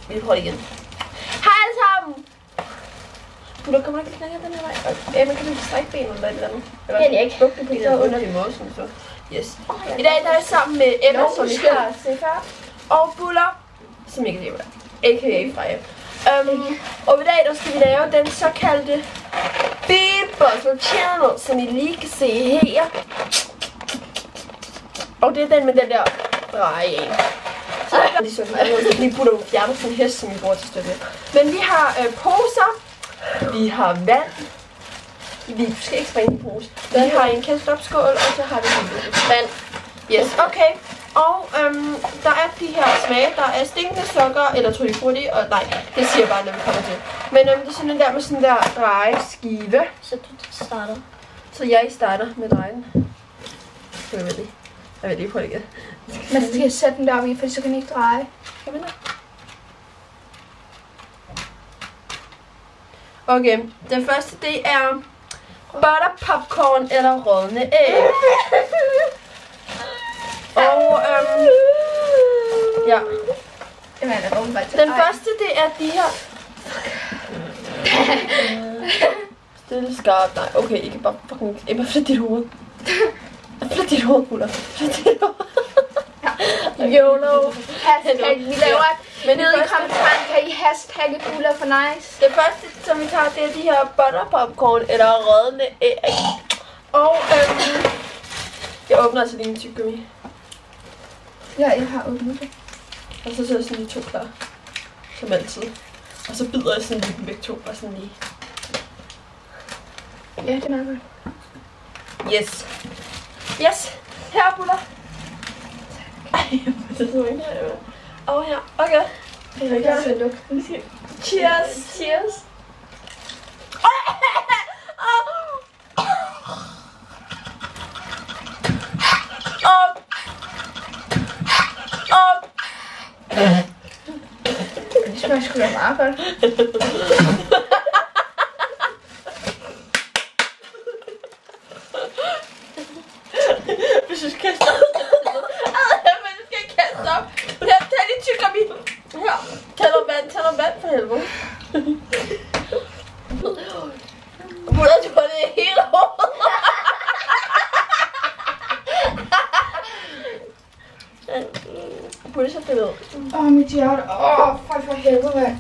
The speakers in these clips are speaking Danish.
Vi prøver det igen. Hej alle sammen! Buller, kommer du ikke længere den her vej? Man kan ikke strække benene eller et eller andet. Det kan jeg ikke. Lugte på det under i måsen, så. Yes. I dag der er jeg sammen med Emma, som vi har set før. Og Buller, som jeg kan lide, a.k.a. Freja. Og i dag der skal vi lave den såkaldte Beatbottle Challenge, som I lige kan se her. Og det er den med den der dreje en. Så jeg lige putter ud fjerner sådan en hest, som vi bruger til støtte. Men vi har poser, vi har vand. Vi skal ikke springe i pose. Vi har en ketchupskål, og så har vi vand. Yes, okay. Og der er de her smage. Der er stinkende sukker, eller tutti frutti, og nej, det siger jeg bare, når vi kommer til. Men det er sådan en der med sådan der drejeskive. Så du starter. Så jeg starter med drejen. Jeg vil lige prøve det igen. Men du skal sætte den deroppe i, for så kan den ikke dreje. Kom ind. Okay, den første det er butter popcorn eller rådne æg. Og ja. Den første det er de her. Stille skarpt. Nej, okay, I kan bare fucking Emma, flyt dit hoved. Flyt dit hoved, Buller. Flyt dit hoved. YOLO. Hashtag. Vi laver et nede i kommentaren. Kan I hashtagge Buller for nice? Det første, som vi tager, det er de her butter popcorn eller rådne æg. Og jeg åbner altså lige en tyggegummi. Ja, jeg har åbnet det. Og så er sådan de to klar. Som altid. Og så bider jeg sådan lige dem begge to. Bare sådan lige. Ja, det er meget godt. Yes. Yes. Her, Buller. Ej, det så ikke her. Og her. Okay. Jeg vil gerne se lugten. Cheers. Cheers. Det smager sgu da meget godt. Hvis du skal kaste op. Men du skal kaste op. Her, tag lige tyggegummi. Her. Tag noget vand for helvede. Buller, du har det hele hovedet. Buller, så det ud. Mit hjerte. Fuck for helvede, mand.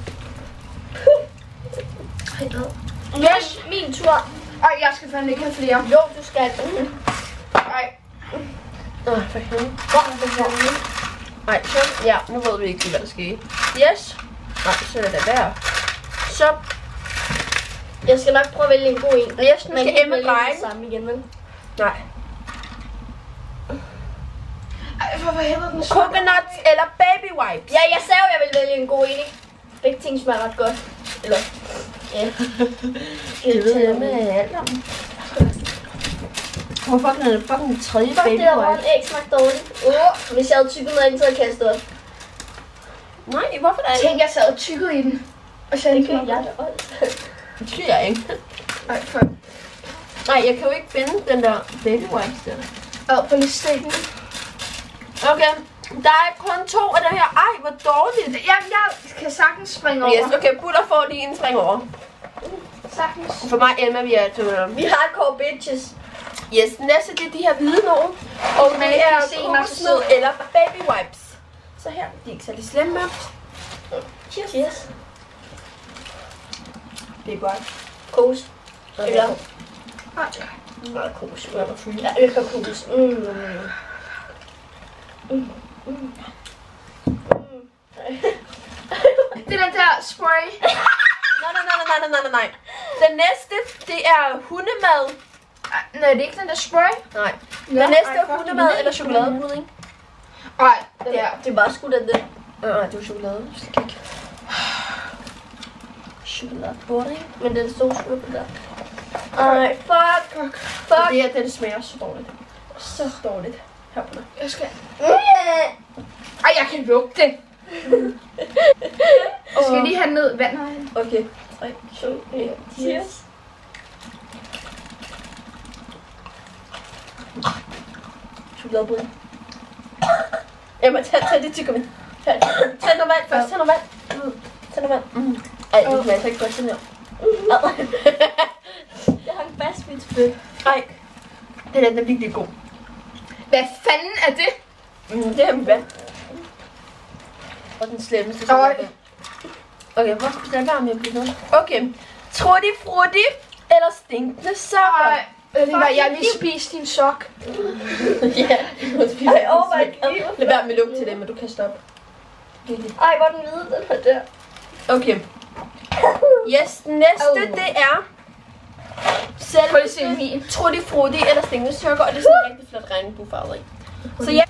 Yes, min tur. Ej, jeg skal fandme ikke have flere. Jo, du skal. Ej. For helvede. Nej, så. Ja, nu ved vi ikke, hvad der sker. Yes. Nej, så er det der. Så. Jeg skal nok prøve at vælge en god en. Yes, nu skal Emma dreje. Sammen igen, vel? Nej. Ej, for helvede, den Coconuts eller baby wipes. Ja, jeg sagde jo, jeg ville vælge en god en, ikke? Begge ting smager ret godt. Eller, ja. Jeg ved jeg med alt om. Hvorfor er det fucking tredje Fuck, baby det der wipes? æg smagte dårligt. Hvis jeg havde tykket noget ind, så havde jeg kastet op. Nej, hvorfor da ikke? Tænk, jeg sad og tykkede i den. Og så Det kan jeg da også. Det synes jeg ikke. Ej, for. Nej, jeg kan jo ikke finde den der baby wipes der. På lige stikken. Okay, der er kun 2 af dem her. Ej, hvor dårligt. Jamen, jeg kan sagtens springe over. Yes, okay, Buller får lige en spring over. Sagtens. For mig Emma, vi er to. Vi har hardcore bitches. Yes, næste det er de her hvide nogen. Og det er kokosnød eller baby wipes. Så her, de er ikke særlig slemme. Cheers. Cheers. Det er godt. Kos. Eller? Nej, kos. Jeg elsker kos. Det er den der spray. Nej. Den næste, det er hundemad. Nej, det er ikke den der spray. Nej. Den næste er hundemad eller chokoladepudding. Nej, Det var sgu da det. Nej, det var chokolade. Chokoladepudding. Men den stod sgu på der. Ej, fuck. Fuck. Det her, det smager så dårligt. Så dårligt. Her på det. Jeg skal. Ej, jeg kan lugte det. Jeg skal lige have ned vand herinde. Okay. 3, 2, 1. Cheers. Chokoladepudding. Emma, tag det tyggegummi. Tag noget vand først. Tag noget vand. den er vand. Ej, det smager så ikke godt sådan her. Jeg hang fast ved et spil. Ej, den er virkelig god. Hvad fanden er det? Det er vand. Og den slemmeste. Okay, hvor skal jeg være med at blive noget? Okay, Trutti Frutti eller stinkende sokker? Ej, jeg lige spist din sok. Ja, lad være med at lukke til det, men du kan stoppe. Ej, hvor er den hvide, den her der. Okay. Yes, næste det er selv Trutti Frutti eller stinkende sokker, og det er sådan en rigtig flot regnbuefarve i. Så ja,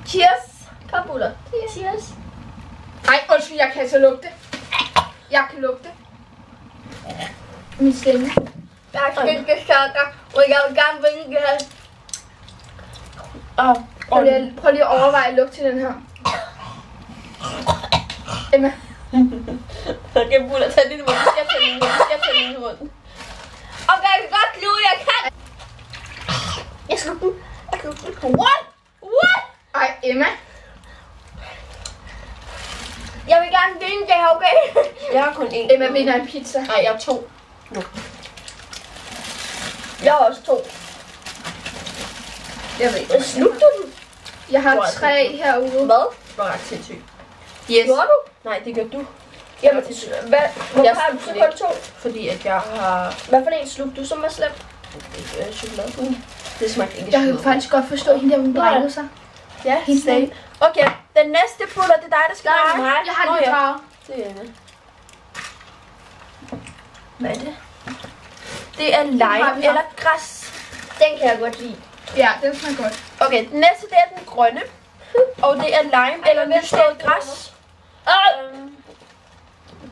cheers! Kom, Buller. Cheers. Ej, undskyld, jeg kan så lugte. Jeg kan lugte. Min stemme. Jeg har stinkende sokker, og jeg vil gerne vinke her. Prøv lige at overveje at lugte til den her. Emma. Okay, Buller, tag din mund. Jeg tager din mund. Okay, jeg kan godt sluge, jeg kan. Jeg slugte den. What? Ej, Emma. Jeg vil gerne vinde det her, okay? Jeg har kun én. Emma vinder en pizza. Nej, jeg har 2. Nu. Jeg har også 2. Jeg ved ikke. Slugte du den? Jeg har 3 herude. Hvad? Det var ret sindssygt. Yes. Gjorde du? Nej, det gør du. Jamen, hvad? Hvorfor Jeg har du slugte så den kun 2? Fordi at jeg har Hvad for en slugte du, som var slemt? chokolade. Det smagte ikke Jeg chokolade. kan faktisk godt forstå, at hende der, hun brækkede sig. Ja, Hende same. Okay, den næste Buller, det er dig, der skal dreje. Nej, Jeg har Nå, lige ja. draget. Det er det. Hvad er det? Det er har lime vi her. eller græs. Den kan jeg godt lide. Ja, den smager godt. Okay, den næste det er den grønne. Og det er lime eller lystrød græs.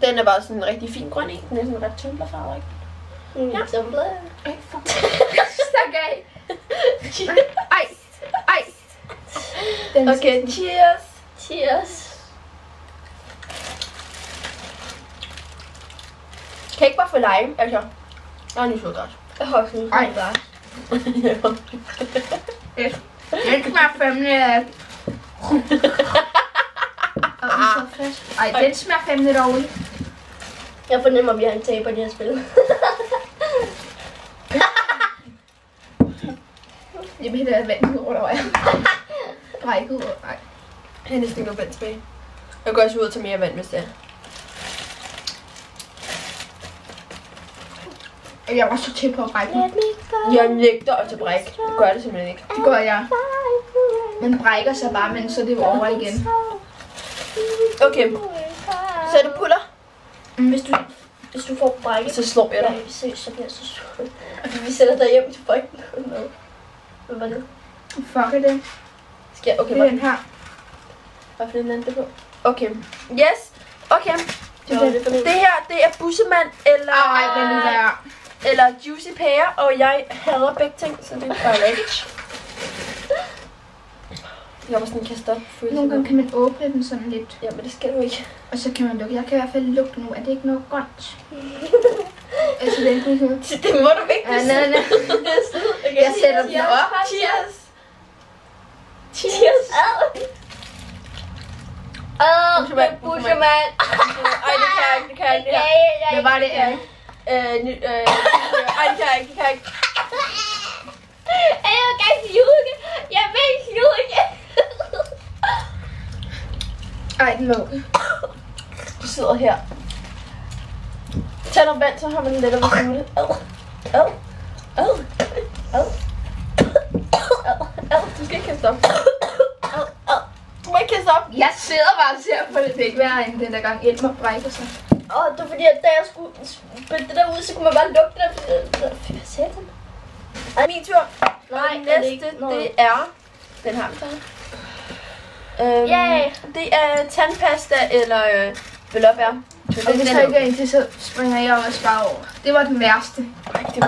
Den er bare sådan en rigtig fin grøn, ikke? Den er sådan ret tumblerfarve, ikke? Ja. Tumblr. Ej, fuck. Stak af. Ej. Den Okay, cheers. Cheers. Kan ikke bare få lime, altså. Nej, nu så godt. Jeg har også Ej. en glas. Den smager fandme af... Ej, den smager fandme dårligt. Jeg fornemmer, at vi har en taber i det her spil. Jeg vil hellere have vand ud over dig. Brækket ud. Ej. Jeg er næsten ikke noget vand tilbage. Jeg går også ud og tager mere vand, hvis det er. Jeg var så tæt på at brække mig. Jeg nægter at tage bræk. Det gør det simpelthen ikke. Det gør jeg. Man brækker sig bare, men så er det over igen. Okay, så er det Buller. Hvis du får brækket, Så slår jeg dig. Nej, seriøst, så bliver jeg så sur. Vi sætter dig hjem til brækken. Hvad var det? Fuck er det. Skal jeg? Okay, Det er den her. hvad for en anden det på? Okay, yes. Okay, Det var det for det her, det er bussemand eller... Ej, hvad nu der? Eller juicy pære, og jeg hader begge ting, så det er bare ikke. Jeg var sådan kastet op. Nogle gange kan man åbne den sådan lidt. Ja, men det skal du ikke. Og så kan man lukke. Jeg kan i hvert fald lugte nu. Er det ikke noget grønt? Altså den kunne ikke. Det må du ikke. Ja, nej. Okay, Jeg sætter den op. Cheers. Cheers. Bussemand. Ej, det kan jeg ikke, det kan jeg ikke. Hvad var det, Anne? Ej, det kan jeg ikke, det kan jeg ikke. Jeg vil gerne sluge. Jeg vil sluge. Ej, den lå. Du sidder her. Tag noget vand, så har man lettere ved at det. Du skal ikke kaste op. Du må ikke kaste op. Jeg sidder bare og ser på det. Det er ikke værre end den der gang Elmer brækker sig. Det var fordi, at da jeg skulle spille det der ud, så kunne man bare lugte det. Hvad sagde den? Min tur. Nej, Den det er næste, ikke. det er... Den har vi taget. Yay. Det er tandpasta eller blåbær. Og hvis der ikke er en til, så springer jeg også bare over. Det var den værste. Ej, det var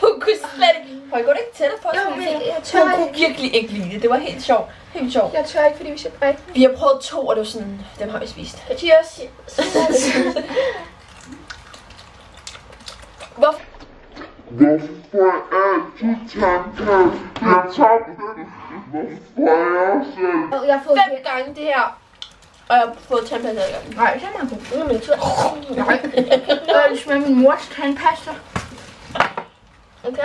hun kunne slet ikke... Høj, går det ikke tættere på? Jo, men jeg Hun tør kunne ikke. virkelig ikke lide det. Det var helt sjovt. Helt sjovt. Jeg tør ikke, fordi hvis jeg brækker. Vi har prøvet 2, og det var sådan... Dem har vi spist. Cheers. Hvorfor? Hvorfor er du tanker? Jeg tabte den. Hvorfor er jeg selv? Jeg har fået 5 gange det her. Og jeg har fået tandpasta i gang. Nej, det er meget god. Nu er min tur. Nej. Det smager min mors tandpasta. Okay.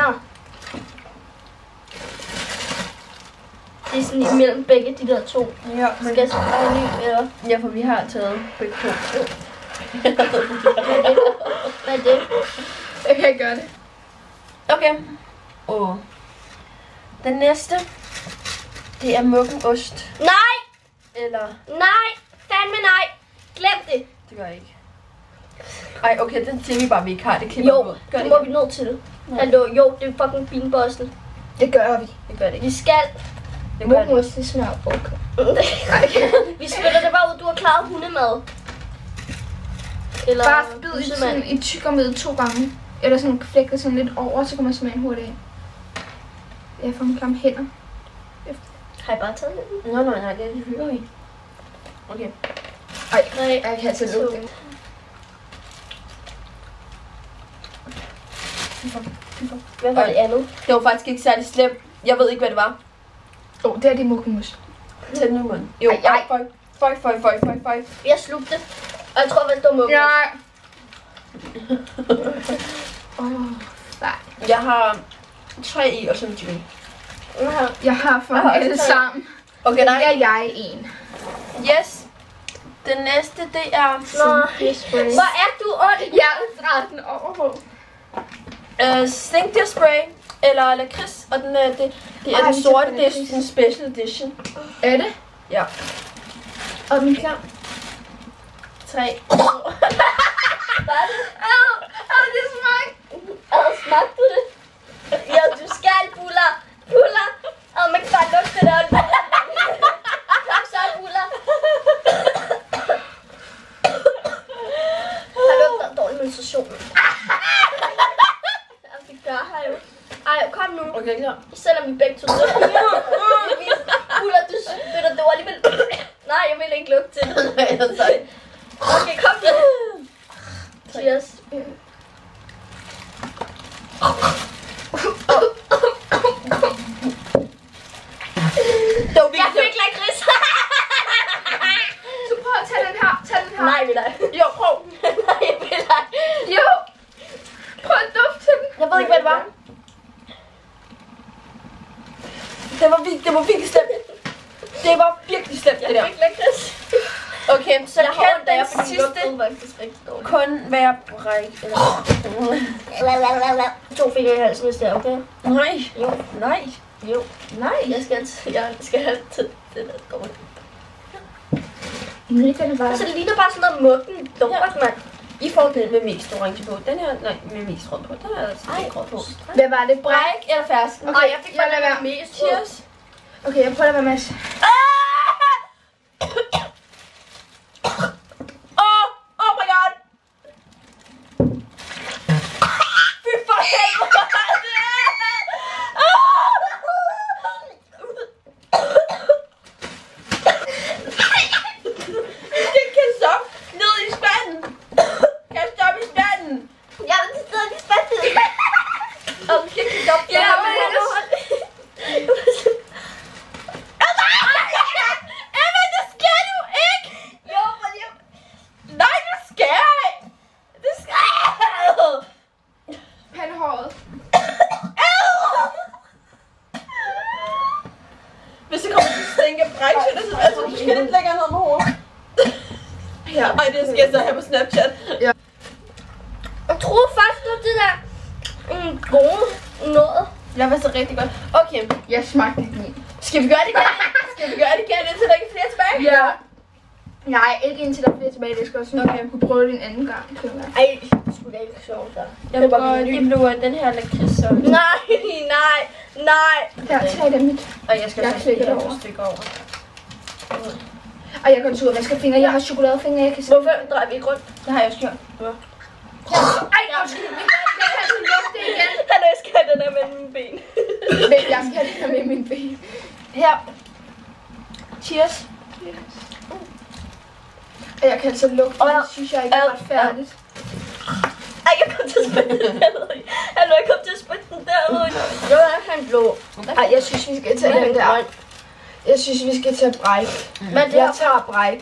Det er sådan imellem begge de der to. Ja, Skal jeg så bare en ny, eller? Ja, for vi har taget begge to. Hvad er det? Jeg kan ikke gøre det. Okay. Den næste, det er muggenost. Nej! Eller, Nej! Fandme nej! Glem det! det gør jeg ikke. Ej, okay, den siger vi bare, vi ikke har. Det klipper vi Jo, ud. Gør det det må ikke? vi nødt til. Hallo, jo, det er fucking beanbossen. Det gør vi. Det gør det ikke. Vi skal... Det gør det. Muggenost, det smager okay. Vi spytter det bare ud. Du har klaret hundemad. Eller Bare bid i bussemand. sådan i tykkermid 2 gange. Eller sådan flække sådan lidt over, så kan man smage hurtigt af. Jeg får mine klamme hænder. Har jeg bare taget den? Nej, det er det hører vi. Okay. Ej, 3, jeg kan altså lugte det. Hvad var det andet? Det var faktisk ikke særlig slemt. Jeg ved ikke, hvad det var. Det er det muggenost. Tag den nu, mund. Jo, Ej. føj. Jeg slugte det. Og jeg tror, at det var muggen. Nej. Nej. Jeg har 3 i, og så en chili. Jeg har for Jeg har også alle 3. sammen. Okay, Der nej. er jeg en. Yes. Den næste, det er Hvor er du ond? Jeg drejer den over på. Stinkdyr-spray eller lakrids. Og den, det er Ej, den sorte, det det er er den special edition. Er det? Ja. Og min klam. 3. Var det? Det smagte. Smagte du det? Ja, du skal, Buller. Buller. Man kan bare lugte det der. Kom så, Buller. Har du ikke været dårlig menstruation? Vi gør her jo. Ej, kom nu. Okay, klar. Selvom vi begge to Buller, du spytter det var alligevel. Nej, jeg vil ikke lugte til det. Nej, sorry. Okay, kom nu. Cheers. Jeg fik lakrids. Så prøv at tage den her. Tag den her. Nej, vil jeg. Jo, prøv. Nej, vil jeg. Jo. Prøv at dufte til den. Jeg ved ikke, hvad det var. Det var virkelig slemt. Det var virkelig slemt, det der. Jeg fik lakrids. Okay, så Jeg har kan ondt af jer, den fordi sidste lugten faktisk rigtig dårligt. kun være bræk. Eller... 2 fingre i halsen, hvis det er okay. Nej. Jo. Nej. Jo. Nej. Jeg skal altid det der dårligt. Nej, den er bare. Så det ligner bare sådan noget muggen dumpert, mand. I får den med mest orange på. Den her, nej, med mest rød på. Den er altså ikke rød på. Hvad var det? Bræk eller fersken? Nej, jeg fik jeg bare lader være. mest Cheers. Okay, jeg prøver at være med. Oh my god. Fy for helvede. Det kan så ned i spanden. Kast op i spanden. Ja, men det sidder lige fast i. Okay, kast op. Ja, men Emma, det skal du ikke. Jo, fordi Nej, du skal ikke. Det skal. Pandehåret. Hvis det kommer til at stænke bræk, så er det sådan, altså, du skal lidt længere ned med hovedet. Ja. Ej, det skal jeg så have på Snapchat. jeg troede faktisk, det var det der gode noget. Det var så rigtig godt. Okay, Jeg smagte den. skal vi gøre det igen? Skal vi gøre det igen, indtil der ikke er flere tilbage? Ja. Nej, ikke indtil der er flere tilbage. Det skal også okay. Kunne prøve det en anden gang. Ej, det skulle da ikke sjovt der. Jeg vil godt, det blev den her lakrids. Nej. Her, tag det mit. Og jeg skal Jeg så klikker lige det have over. et stykke over. Og jeg kan turde vaske fingre. Jeg har chokoladefingre, jeg kan se. Hvorfor drejer vi ikke rundt? Det har jeg også gjort. Ej, undskyld. Jeg kan altså lugte det igen. Han skal have den her mellem mine ben. Men jeg skal have det her med min ben. Her. Cheers. Og jeg kan altså lugte, og det synes jeg ikke er retfærdigt. Ej, jeg kom til at spille den der. Hallo, jeg kom til at spille den der. Jo, jeg kan blå. Ej, jeg synes, vi skal tage den der. Jeg synes, vi skal tage bræk. Men det Jeg er tager bræk.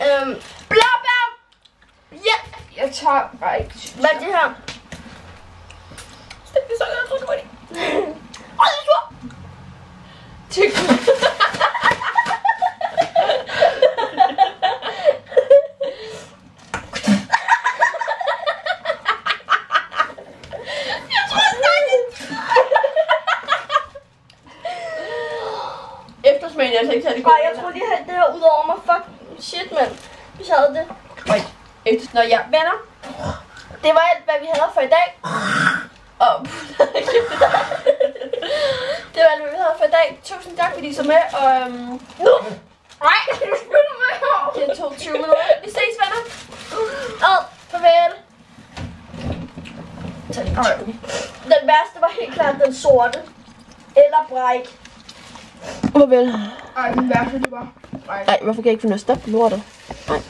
tager... Ej, Hvad er det her? Det er så godt, jeg trykker på det. Åh, det er sur! Eftersmagen er altså ikke særlig god. Nej, jeg tror lige at det her ud over mig. Fuck, shit, mand. Hvis jeg havde det. Nå ja, venner. Det var alt, hvad vi havde for i dag. Og Det var alt, hvad vi havde for i dag. tusind tak, fordi I så med. Og Nu! Nej, du spiller mig over. det tog 20 minutter. Vi ses, venner. Og farvel. Tag lige Den værste var helt klart den sorte. Eller bræk. Farvel. Ej, den værste, det var... Nej, hvorfor kan jeg ikke finde noget? Stop lortet. Nej.